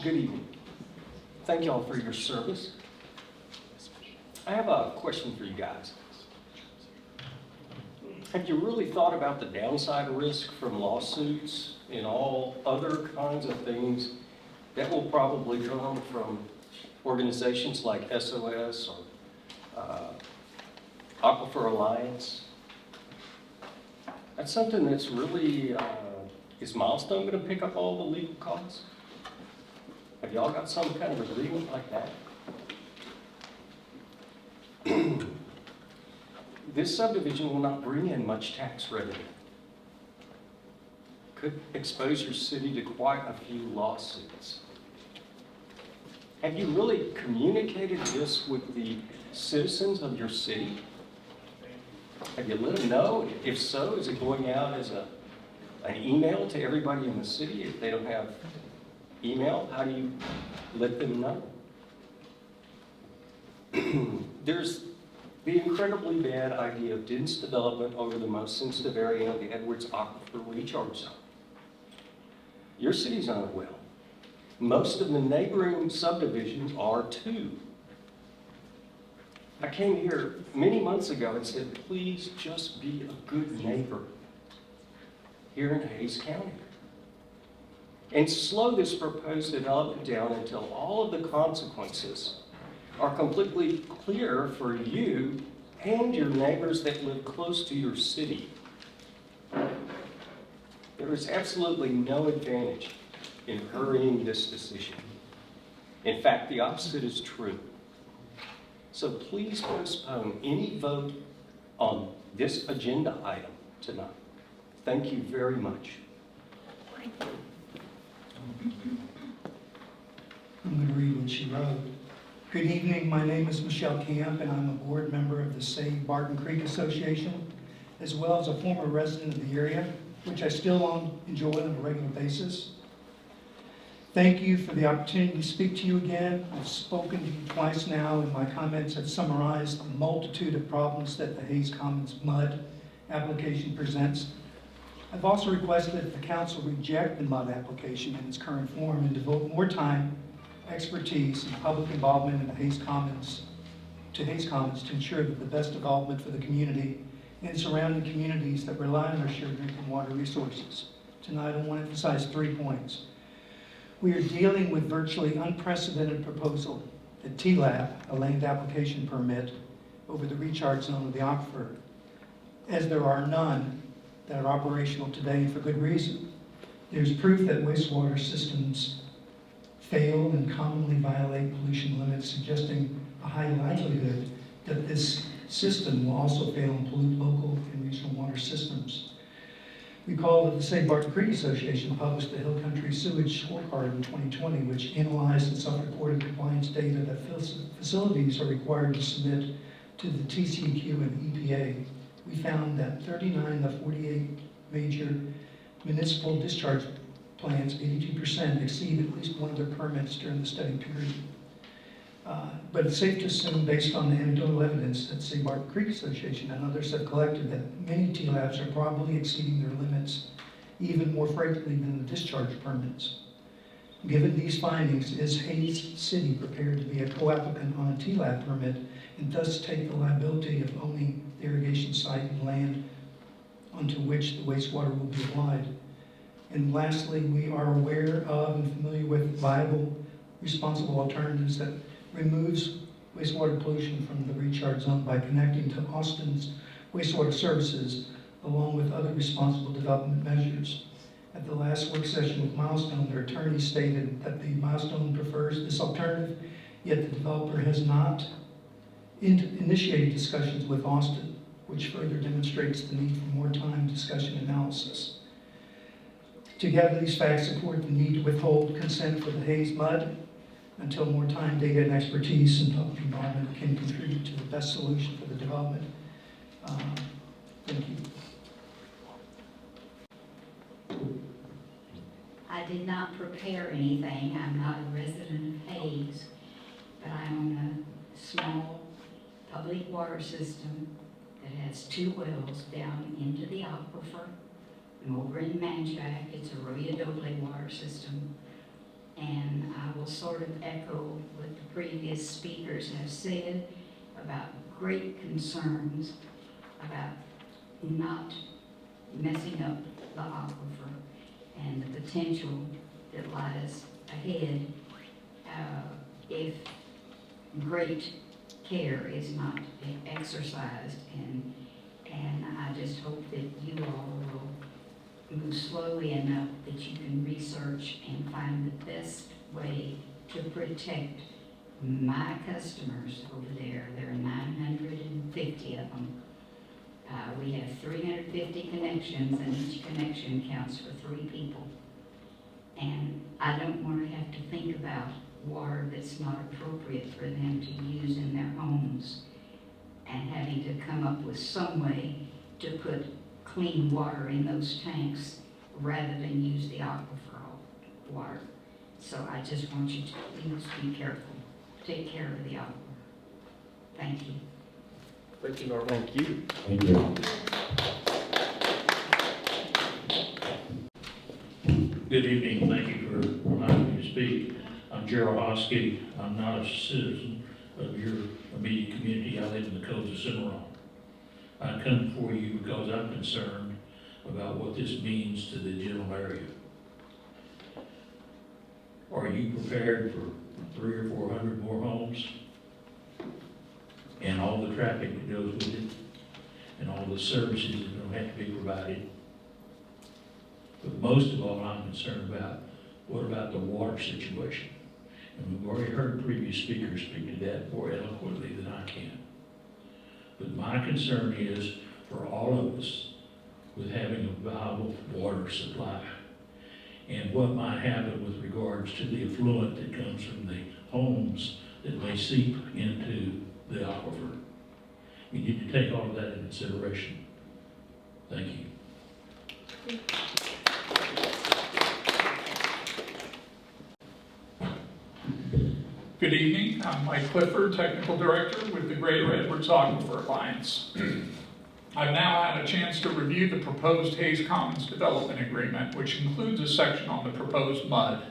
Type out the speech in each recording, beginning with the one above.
Good evening. Thank y'all for your service. I have a question for you guys. Have you really thought about the downside risk from lawsuits and all other kinds of things that will probably come from organizations like SOS or Aquifer Alliance? That's something that's really, is Milestone going to pick up all the legal costs? Have y'all got some kind of agreement like that? This subdivision will not bring in much tax revenue. Could expose your city to quite a few lawsuits. Have you really communicated this with the citizens of your city? Have you let them know? If so, is it going out as an email to everybody in the city? If they don't have email, how do you let them know? There's the incredibly bad idea of dense development over the most sensitive area of the Edwards Aquifer recharge zone. Your city's on a well. Most of the neighboring subdivisions are too. I came here many months ago and said, please just be a good neighbor here in Hays County. And slow this proposed development down until all of the consequences are completely clear for you and your neighbors that live close to your city. There is absolutely no advantage in hurrying this decision. In fact, the opposite is true. So please postpone any vote on this agenda item tonight. Thank you very much. I'm going to read what she wrote. Good evening, my name is Michelle Camp, and I'm a board member of the Save Barton Creek Association, as well as a former resident of the area, which I still enjoy on a regular basis. Thank you for the opportunity to speak to you again. I've spoken to you twice now, and my comments have summarized a multitude of problems that the Hays Commons MUD application presents. I've also requested that the council reject the MUD application in its current form and devote more time, expertise, and public involvement in the Hays Commons to ensure that the best development for the community and surrounding communities that rely on our shared drinking water resources. Tonight I want to emphasize 3 points. We are dealing with virtually unprecedented proposal at TLAP, a land application permit, over the recharge zone of the aquifer, as there are none that are operational today, and for good reason. There's proof that wastewater systems fail and commonly violate pollution limits, suggesting a high likelihood that this system will also fail and pollute local and regional water systems. Recall that the St. Barton Creek Association published the Hill Country Sewage Scorecard in 2020, which analyzed and self-reported compliance data that facilities are required to submit to the TCEQ and EPA. We found that 39 of 48 major municipal discharge plants, 82%, exceed at least one of their permits during the study period. But it's safe to assume, based on the anecdotal evidence that St. Barton Creek Association and others have collected, that many TLABs are probably exceeding their limits even more frequently than the discharge permits. Given these findings, is Hays City prepared to be a co-applicant on a TLAB permit and thus take the liability of owning the irrigation site and land onto which the wastewater will be applied? And lastly, we are aware of and familiar with viable, responsible alternatives that removes wastewater pollution from the recharge zone by connecting to Austin's wastewater services, along with other responsible development measures. At the last work session with Milestone, their attorney stated that the Milestone prefers this alternative, yet the developer has not initiated discussions with Austin, which further demonstrates the need for more time, discussion, and analysis. Together, these facts support the need to withhold consent for the Hays MUD until more time, data, and expertise and public involvement can contribute to the best solution for the development. Thank you. I did not prepare anything. I'm not a resident of Hays, but I'm on a small public water system that has 2 wells down into the aquifer. I'm over in Manjack. It's a Rio Doble water system. And I will will sort of echo what the previous speakers have said about great concerns about not messing up the aquifer and the potential that lies ahead if great care is not exercised. And I just hope that you all will move slowly enough that you can research and find the best way to protect my customers over there. There are 950 of them. We have 350 connections, and each connection counts for 3 people. And I don't want to have to think about water that's not appropriate for them to use in their homes and having to come up with some way to put clean water in those tanks rather than use the aquifer water. So I just want you to please be careful. Take care of the aquifer. Thank you. Thank you, Norma. Thank you. Thank you. Good evening. Thank you for allowing me to speak. I'm Gerald Hosky. I'm not a citizen of your immediate community. I live in the Coves of Cimarron. I come before you because I'm concerned about what this means to the general area. Are you prepared for 300 or 400 more homes? And all the traffic that goes with it? And all the services that are going to have to be provided? But most of all, I'm concerned about, what about the water situation? And we've already heard previous speakers speak to that more eloquently than I can. But my concern is for all of us with having a viable water supply and what might happen with regards to the effluent that comes from the homes that may seep into the aquifer. You need to take all of that into consideration. Thank you. Good evening. I'm Mike Clifford, Technical Director with the Greater Edwards Aquifer Alliance. I've now had a chance to review the proposed Hayes Commons Development Agreement, which includes a section on the proposed mud.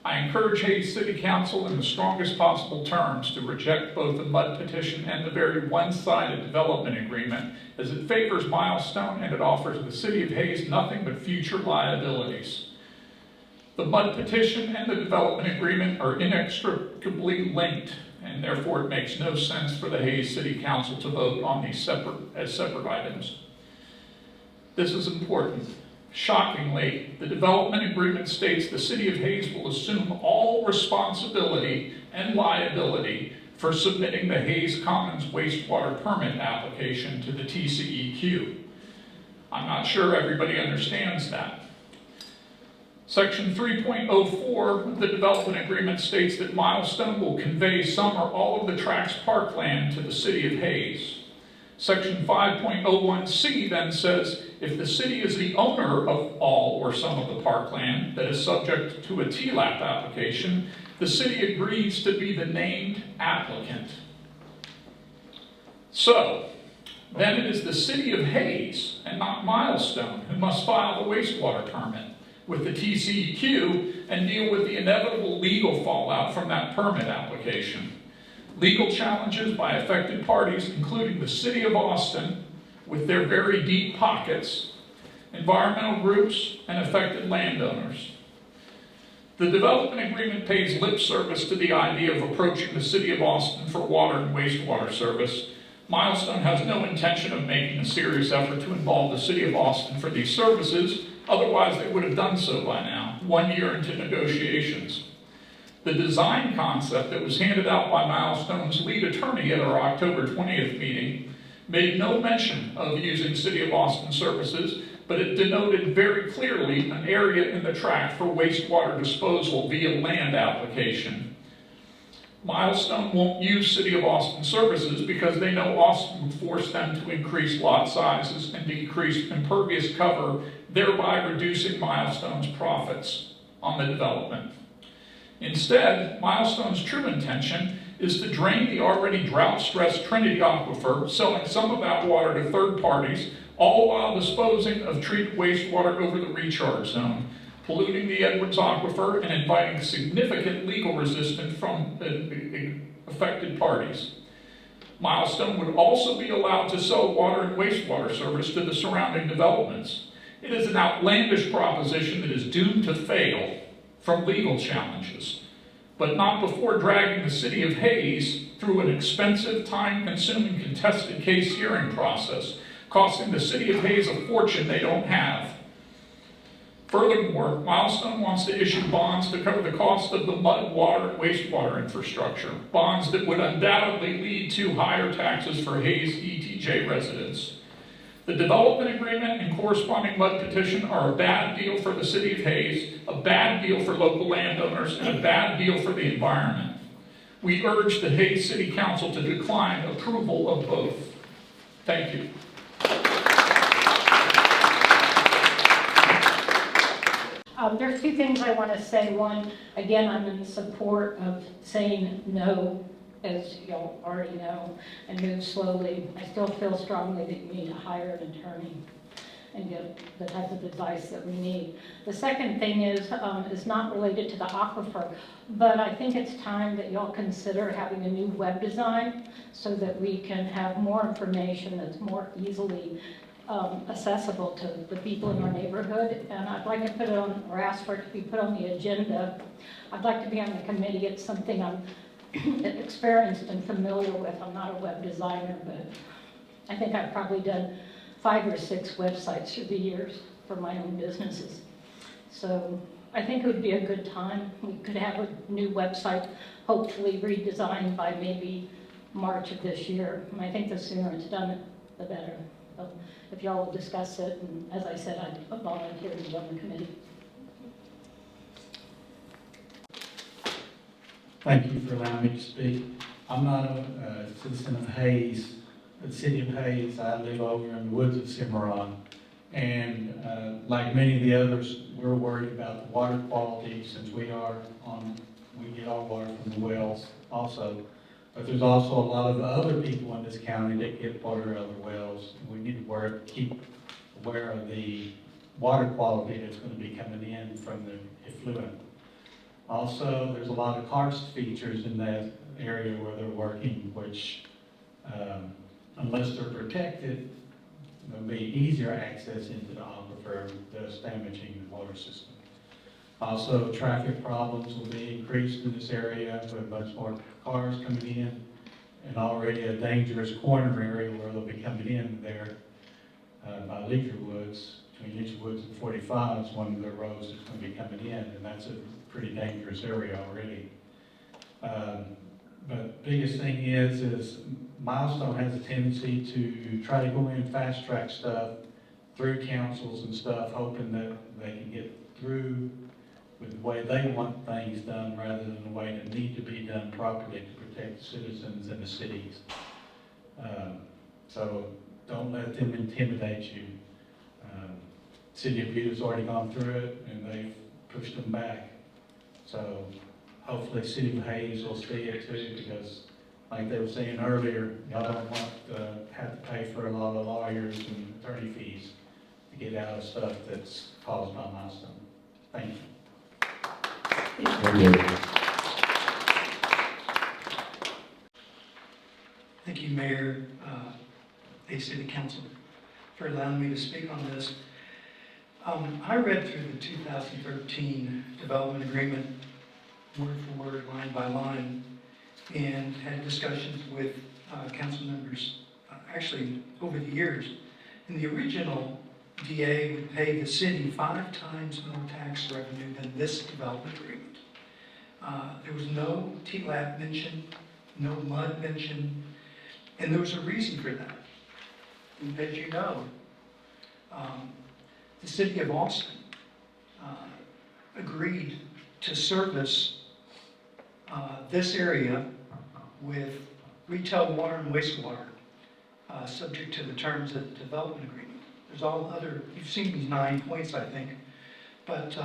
I encourage Hayes City Council in the strongest possible terms to reject both the mud petition and the very one-sided development agreement, as it favors Milestone and it offers the City of Hayes nothing but future liabilities. The mud petition and the development agreement are inextricably linked, and therefore it makes no sense for the Hayes City Council to vote on these as separate items. This is important. Shockingly, the development agreement states the City of Hayes will assume all responsibility and liability for submitting the Hayes Commons wastewater permit application to the TCEQ. I'm not sure everybody understands that. Section 3.04 of the development agreement states that Milestone will convey some or all of the tract parkland to the City of Hayes. Section 5.01C then says if the city is the owner of all or some of the parkland that is subject to a TLAP application, the city agrees to be the named applicant. So, then it is the City of Hayes and not Milestone who must file the wastewater permit with the TCEQ and deal with the inevitable legal fallout from that permit application. Legal challenges by affected parties, including the City of Austin, with their very deep pockets, environmental groups, and affected landowners. The development agreement pays lip service to the idea of approaching the City of Austin for water and wastewater service. Milestone has no intention of making a serious effort to involve the City of Austin for these services. Otherwise, they would have done so by now, 1 year into negotiations. The design concept that was handed out by Milestone's lead attorney at our October 20th meeting made no mention of using City of Austin services, but it denoted very clearly an area in the tract for wastewater disposal via land application. Milestone won't use City of Austin services because they know Austin would force them to increase lot sizes and decrease impervious cover, thereby reducing Milestone's profits on the development. Instead, Milestone's true intention is to drain the already drought-stressed Trinity Aquifer, selling some of that water to third parties, all while disposing of treated wastewater over the recharge zone. polluting the Edwards Aquifer and inviting significant legal resistance from the affected parties. Milestone would also be allowed to sell water and wastewater service to the surrounding developments. It is an outlandish proposition that is doomed to fail from legal challenges, but not before dragging the city of Hayes through an expensive, time-consuming contested case hearing process, costing the city of Hayes a fortune they don't have. Furthermore, Milestone wants to issue bonds to cover the cost of the mud, water, and wastewater infrastructure, bonds that would undoubtedly lead to higher taxes for Hayes ETJ residents. The development agreement and corresponding mud petition are a bad deal for the city of Hayes, a bad deal for local landowners, and a bad deal for the environment. We urge the Hayes City Council to decline approval of both. Thank you. There's two things I want to say. One, again, I'm in support of saying no, as y'all already know, and move slowly. I still feel strongly that you need to hire an attorney and get the type of advice that we need. The second thing is not related to the aquifer, but I think it's time that y'all consider having a new web design so that we can have more information that's more easily accessible to the people in our neighborhood. And I'd like to put it on, or ask for it to be put on the agenda. I'd like to be on the committee. It's something I'm experienced and familiar with. I'm not a web designer, but I think I've probably done 5 or 6 websites through the years for my own businesses. So I think it would be a good time. We could have a new website, hopefully redesigned by maybe March of this year. And I think the sooner it's done, the better. So if y'all will discuss it, and as I said, I'd volunteer to be on the committee. Thank you for allowing me to speak. I'm not a citizen of Hayes, the city of Hayes. I live over in the woods of Cimarron. And like many of the others, we're worried about the water quality since we get our water from the wells also. But there's also a lot of other people in this county that get water out of the wells. We need to keep aware of the water quality that's going to be coming in from the effluent. Also, there's a lot of karst features in that area where they're working, which, unless they're protected, there'll be easier access into the aquifer, thus damaging the water system. Also, traffic problems will be increased in this area with much more cars coming in, and already a dangerous corner area where they'll be coming in there by Leisure Woods, between Leisure Woods and 45 is one of the roads that's going to be coming in, and that's a pretty dangerous area already. But biggest thing is Milestone has a tendency to try to go in and fast track stuff through councils and stuff, hoping that they can get through with the way they want things done rather than the way that need to be done properly to protect the citizens and the cities. So don't let them intimidate you. City of Butta's already gone through it and they've pushed them back. So hopefully City of Hayes will see it too, because like they were saying earlier, y'all don't want to have to pay for a lot of lawyers and attorney fees to get out of stuff that's caused by Milestone. Thank you. Thank you, Mayor, Hayes City Council, for allowing me to speak on this. I read through the 2013 development agreement word for word, line by line, and had discussions with council members actually over the years. And the original DA would pay the city 5 times more tax revenue than this development agreement. There was no TLAP mention, no mud mention, and there was a reason for that. And as you know, the city of Austin agreed to service this area with retail water and wastewater, subject to the terms of the development agreement. There's all other, you've seen these 9 points, I think, but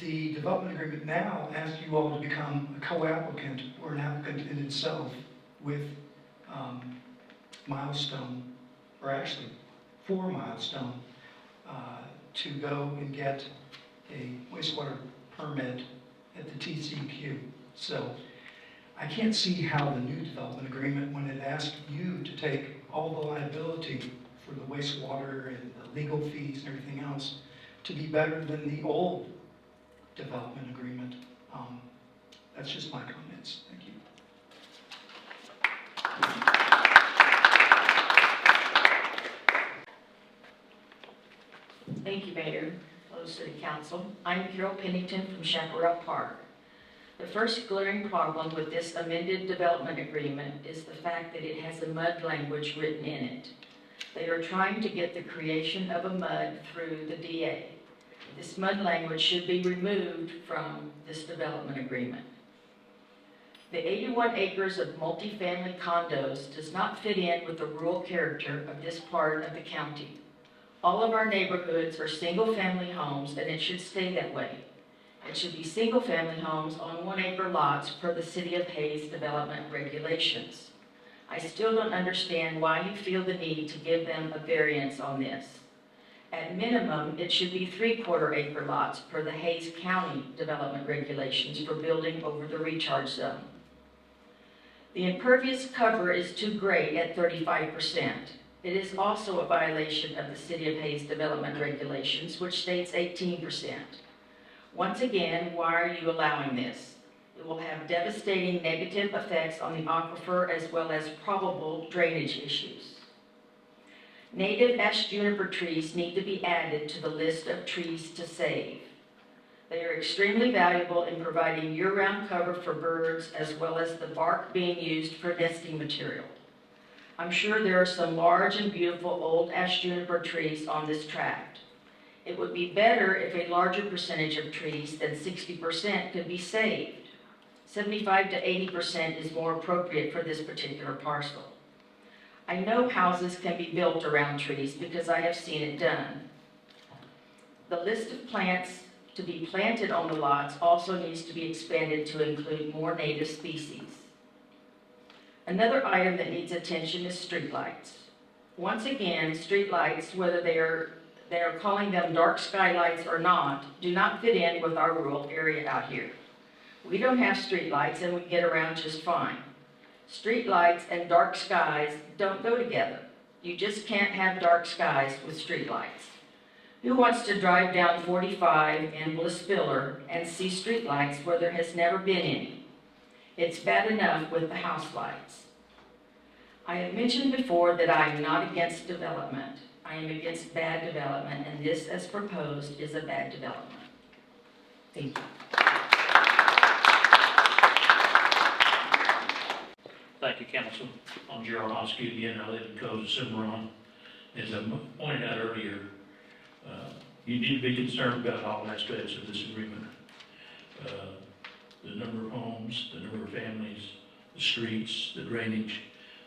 the development agreement now asks you all to become a co-applicant or an applicant in itself with Milestone, or actually for Milestone, to go and get a wastewater permit at the TCQ. So I can't see how the new development agreement, when it asks you to take all the liability for the wastewater and the legal fees and everything else, to be better than the old development agreement. That's just my comments. Thank you. Thank you, Mayor, fellow City Council. I'm Carol Pennington from Chaparral Park. The first glaring problem with this amended development agreement is the fact that it has a mud language written in it. They are trying to get the creation of a mud through the DA. This mud language should be removed from this development agreement. The 81 acres of multifamily condos does not fit in with the rural character of this part of the county. All of our neighborhoods are single-family homes, and it should stay that way. It should be single-family homes on 1 acre lots per the City of Hayes development regulations. I still don't understand why you feel the need to give them a variance on this. At minimum, it should be 3/4 acre lots per the Hayes County development regulations for building over the recharge zone. The impervious cover is too great at 35%. It is also a violation of the City of Hayes development regulations, which states 18%. Once again, why are you allowing this? It will have devastating negative effects on the aquifer as well as probable drainage issues. Native ash juniper trees need to be added to the list of trees to save. They are extremely valuable in providing year-round cover for birds as well as the bark being used for nesting material. I'm sure there are some large and beautiful old ash juniper trees on this tract. It would be better if a larger percentage of trees than 60% could be saved. 75 to 80% is more appropriate for this particular parcel. I know houses can be built around trees because I have seen it done. The list of plants to be planted on the lots also needs to be expanded to include more native species. Another item that needs attention is streetlights. Once again, streetlights, whether they are calling them dark skylights or not, do not fit in with our rural area out here. We don't have streetlights and we get around just fine. Streetlights and dark skies don't go together. You just can't have dark skies with streetlights. Who wants to drive down 45 in Blissfiller and see streetlights where there has never been any? It's bad enough with the house lights. I have mentioned before that I am not against development. I am against bad development, and this, as proposed, is a bad development. Thank you. Thank you, Council. I'm Gerald Hosky again. I live in Coles, Cimarron. As I pointed out earlier, you need to be concerned about all aspects of this agreement. The number of homes, the number of families, the streets, the drainage.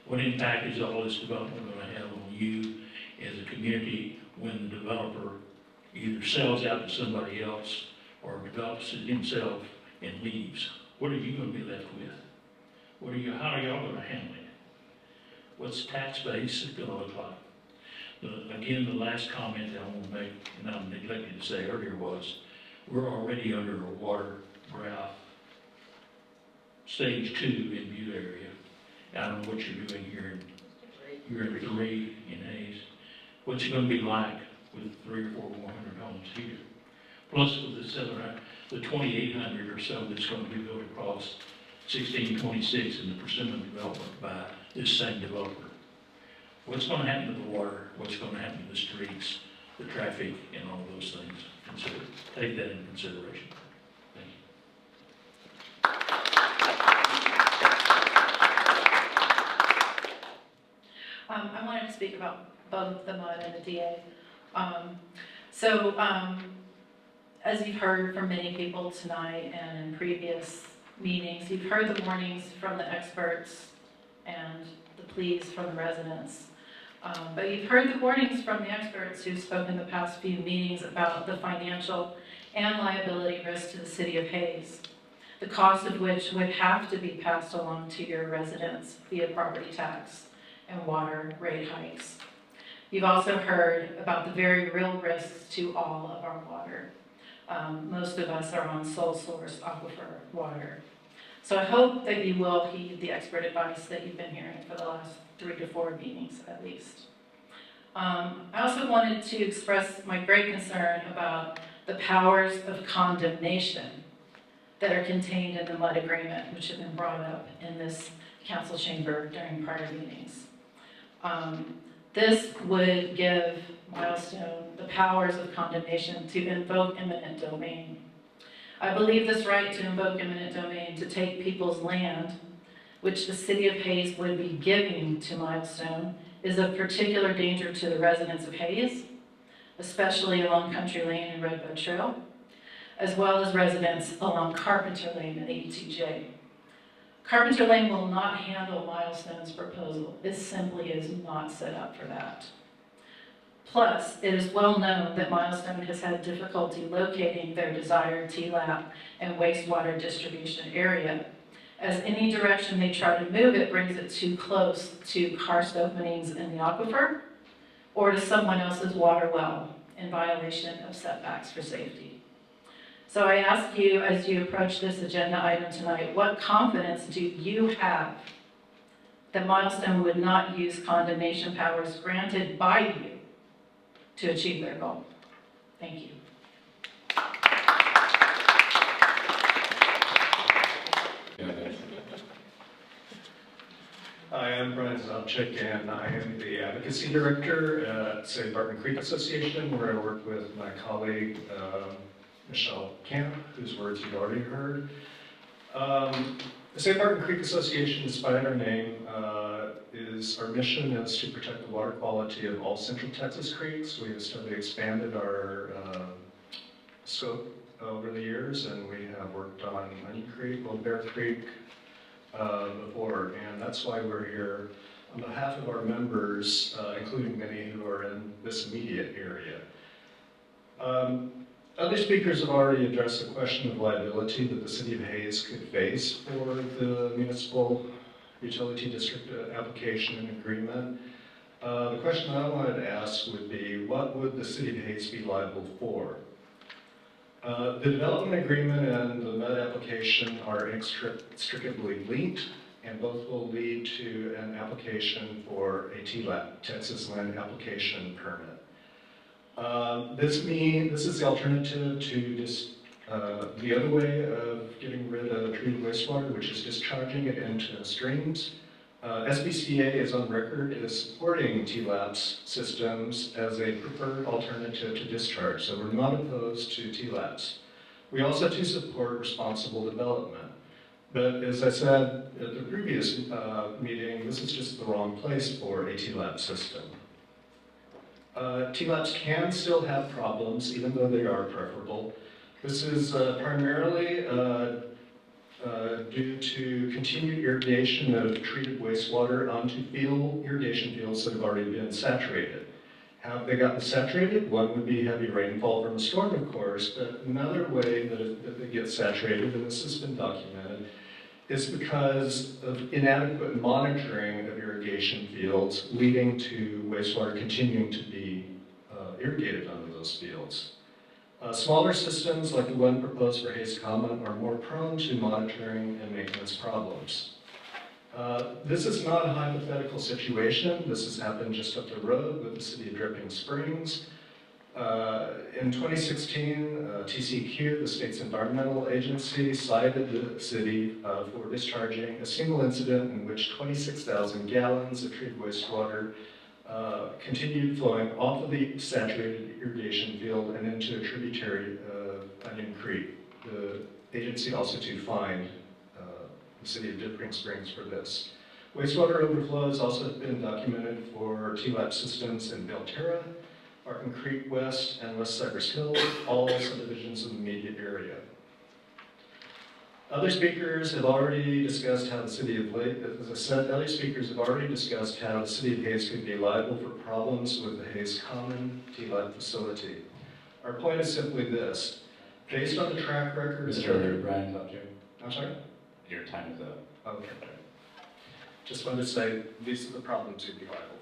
What impact is all this development going to have on you as a community when the developer either sells out to somebody else or develops it himself and leaves? What are you going to be left with? How are y'all going to handle it? What's the tax base going to look like? Again, the last comment that I want to make, and I neglected to say earlier, was we're already under a water drought, stage 2 in Butte area. I don't know what you're doing here. You're in 3 in Hayes. What's it going to be like with 300 or 400 more homes here? Plus with the 2,800 or so that's going to be built across 1626 in the persimmon development by this same developer. What's going to happen to the water? What's going to happen to the streets, the traffic, and all those things? Take that into consideration. Thank you. I wanted to speak about both the MUD and the DA. As you've heard from many people tonight and in previous meetings, you've heard the warnings from the experts and the pleas from the residents. But you've heard the warnings from the experts who've spoken the past few meetings about the financial and liability risk to the City of Hayes, the cost of which would have to be passed along to your residents via property tax and water rate hikes. You've also heard about the very real risks to all of our water. Most of us are on sole source aquifer water. So I hope that you will heed the expert advice that you've been hearing for the last 3 to 4 meetings at least. I also wanted to express my great concern about the powers of condemnation that are contained in the MUD agreement, which have been brought up in this council chamber during prior meetings. This would give Milestone the powers of condemnation to invoke eminent domain. I believe this right to invoke eminent domain to take people's land, which the city of Hayes would be giving to Milestone, is of particular danger to the residents of Hayes, especially along Country Lane and Redbud Trail, as well as residents along Carpenter Lane and the ETJ. Carpenter Lane will not handle Milestone's proposal. It simply is not set up for that. Plus, it is well known that Milestone has had difficulty locating their desired TLAP and wastewater distribution area, as any direction they try to move it brings it too close to karst openings in the aquifer or to someone else's water well in violation of setbacks for safety. So I ask you, as you approach this agenda item tonight, what confidence do you have that Milestone would not use condemnation powers granted by you to achieve their goal? Thank you. Hi, I'm Brian Zalchik, and I am the Advocacy Director at, say, Barton Creek Association, where I work with my colleague, Michelle Camp, whose words you've already heard. The St. Barton Creek Association, despite our name, our mission is to protect the water quality of all Central Texas creeks. We have steadily expanded our scope over the years, and we have worked on Onion Creek, Old Bear Creek before, and that's why we're here on behalf of our members, including many who are in this immediate area. Other speakers have already addressed the question of liability that the City of Hayes could face for the municipal utility district application and agreement. The question I wanted to ask would be, what would the City of Hayes be liable for? The development agreement and the MED application are inextricably linked, and both will lead to an application for a TLAP, Texas Land Application Permit. This is the alternative to just the other way of getting rid of treated wastewater, which is discharging it into streams. SBCA is on record as supporting TLAPS systems as a preferred alternative to discharge, so we're not opposed to TLAPS. We also do support responsible development, but as I said at the previous meeting, this is just the wrong place for a TLAPS system. TLAPS can still have problems, even though they are preferable. This is primarily due to continued irrigation of treated wastewater onto irrigation fields that have already been saturated. How have they gotten saturated? One would be heavy rainfall from a storm, of course, but another way that they get saturated, and this has been documented, is because of inadequate monitoring of irrigation fields, leading to wastewater continuing to be irrigated onto those fields. Smaller systems like the one proposed for Hayes Common are more prone to monitoring and maintenance problems. This is not a hypothetical situation. This has happened just up the road with the city of Dripping Springs. In 2016, TCEQ, the state's environmental agency, cited the city for discharging a single incident in which 26,000 gallons of treated wastewater continued flowing off of the saturated irrigation field and into a tributary of Onion Creek. The agency also fined the city of Dripping Springs for this. Wastewater overflows also have been documented for TLAP systems in Belterra, Barton Creek West, and West Cypress Hill, all subdivisions in the immediate area. Other speakers have already discussed how the city of other speakers have already discussed how the city of Hayes could be liable for problems with the Hayes Common TLAP facility. Our point is simply this: based on the track record. Mr. Brian Zalchik, I'm sorry. your time is up. Okay. Just wanted to say these are the problems you'd be liable